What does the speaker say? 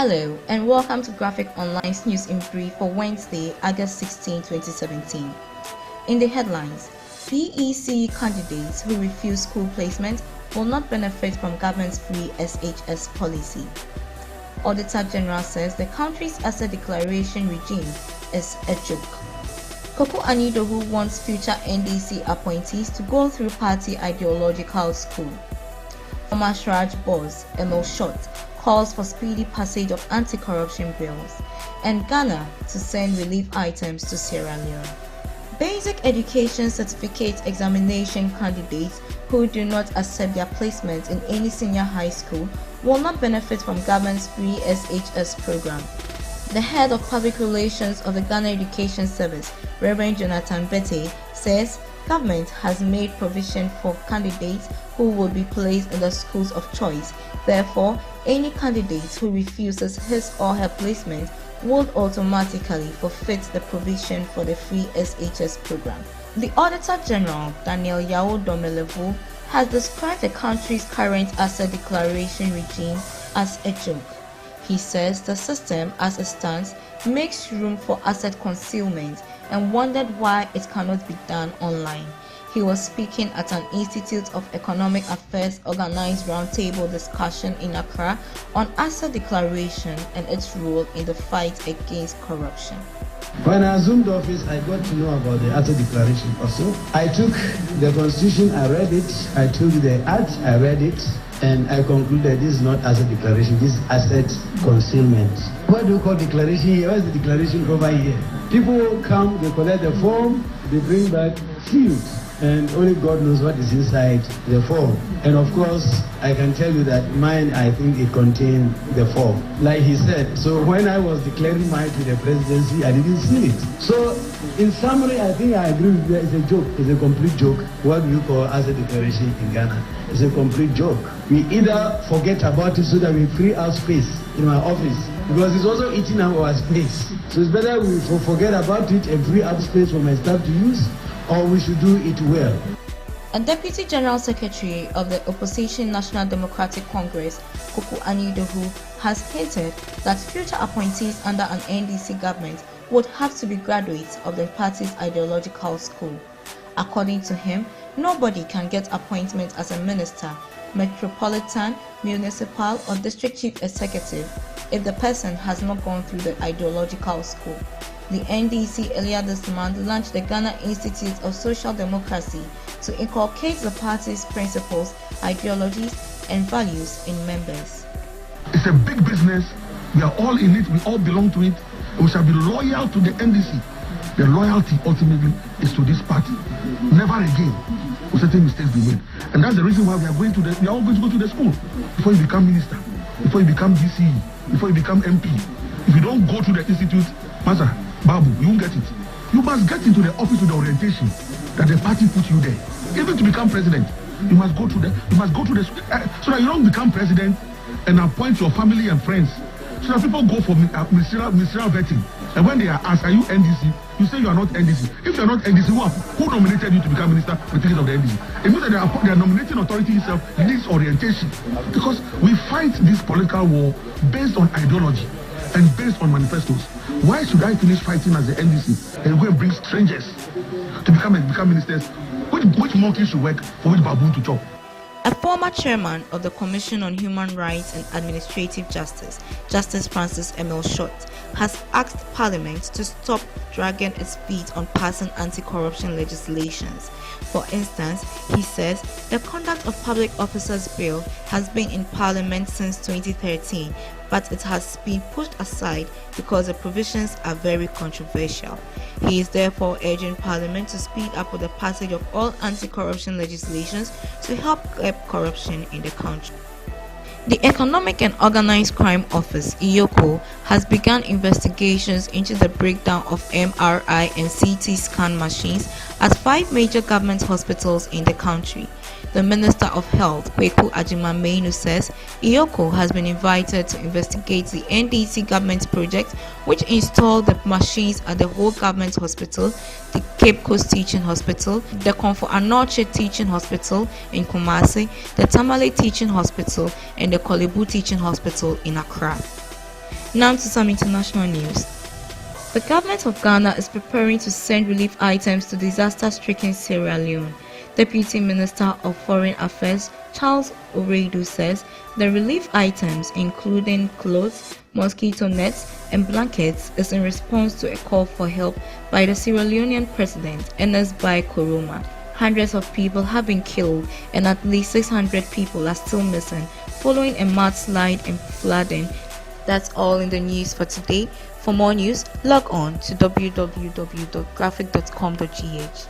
Hello and welcome to Graphic Online's News in Brief for Wednesday, August 16, 2017. In the headlines, PEC candidates who refuse school placement will not benefit from government's free SHS policy. Auditor General says the country's asset declaration regime is a joke. Joke-Auditor who wants future NDC appointees to go through party ideological school. Former Shraj boss Emil Short calls for speedy passage of anti-corruption bills, and Ghana to send relief items to Sierra Leone. Basic education certificate examination candidates who do not accept their placement in any senior high school will not benefit from government's free SHS program. The head of public relations of the Ghana Education Service, Reverend Jonathan Bette, says government has made provision for candidates who will be placed in the schools of choice. Therefore, any candidate who refuses his or her placement would automatically forfeit the provision for the free SHS program. The Auditor General, Daniel Yao Domelevu, has described the country's current asset declaration regime as a joke. He says the system, as it stands, makes room for asset concealment and wondered why it cannot be done online. He was speaking at an Institute of Economic Affairs organized roundtable discussion in Accra on asset declaration and its role in the fight against corruption. When I assumed office, I got to know about the asset declaration also. I took the constitution, I read it. I took the act, I read it. And I concluded this is not asset declaration, this is asset concealment. What do you call declaration here? What is the declaration over here? People come, they collect the form, they bring back sealed. And only God knows what is inside the form. And of course, I can tell you that mine, I think it contained the form. Like he said, so when I was declaring mine to the presidency, I didn't seal it. So in summary, I think I agree with you. It's a joke. It's a complete joke. What do you call asset declaration in Ghana? It's a complete joke. We either forget about it so that we free our space in our office, because it's also eating our space. So it's better we forget about it and free up space for my staff to use, or we should do it well. A Deputy General Secretary of the Opposition National Democratic Congress, Joke-Auditor, has hinted that future appointees under an NDC government would have to be graduates of the party's ideological school. According to him, nobody can get appointment as a minister, metropolitan, municipal, or district chief executive if the person has not gone through the ideological school. The NDC earlier this month launched the Ghana Institute of Social Democracy to inculcate the party's principles, ideologies, and values in members. It's a big business. We are all in it. We all belong to it. We shall be loyal to the NDC. The loyalty ultimately is to this party. Never again will certain mistakes be made. And that's the reason why we are all going to go to the school before you become minister, before you become DCE, before you become MP. If you don't go to the institute, Master Babu, you won't get it. You must get into the office with the orientation that the party put you there. Even to become president, you must go to the so that you don't become president and appoint your family and friends. So that people go for ministerial vetting. And when they are asked, are you NDC? You say you are not NDC. If you are not NDC, who nominated you to become minister with ticket of the NDC? It means that the nominating authority itself needs orientation. Because we fight this political war based on ideology and based on manifestos. Why should I finish fighting as the NDC and go and bring strangers to become ministers? Which monkey should work for which baboon to chop? A former chairman of the Commission on Human Rights and Administrative Justice, Justice Francis Emil Short, has asked Parliament to stop dragging its feet on passing anti-corruption legislations. For instance, he says the Conduct of Public Officers Bill has been in Parliament since 2013, but it has been pushed aside because the provisions are very controversial. He is therefore urging Parliament to speed up with the passage of all anti-corruption legislations to help curb corruption in the country. The Economic and Organized Crime Office, EOCO, has begun investigations into the breakdown of MRI and CT scan machines at 5 major government hospitals in the country. The Minister of Health, Kweku Agyeman-Manu, says EOCO has been invited to investigate the NDC government project which installed the machines at the whole government hospital, the Cape Coast Teaching Hospital, the Komfo Anokye Teaching Hospital in Kumasi, the Tamale Teaching Hospital, and the Kolebu Teaching Hospital in Accra. Now to some international news. The government of Ghana is preparing to send relief items to disaster-stricken Sierra Leone. Deputy Minister of Foreign Affairs Charles Oreidu says the relief items, including clothes, mosquito nets, and blankets, is in response to a call for help by the Sierra Leonean president, Ernest Bai Koroma. Hundreds of people have been killed and at least 600 people are still missing following a mudslide and flooding. That's all in the news for today. For more news, log on to www.graphic.com.gh.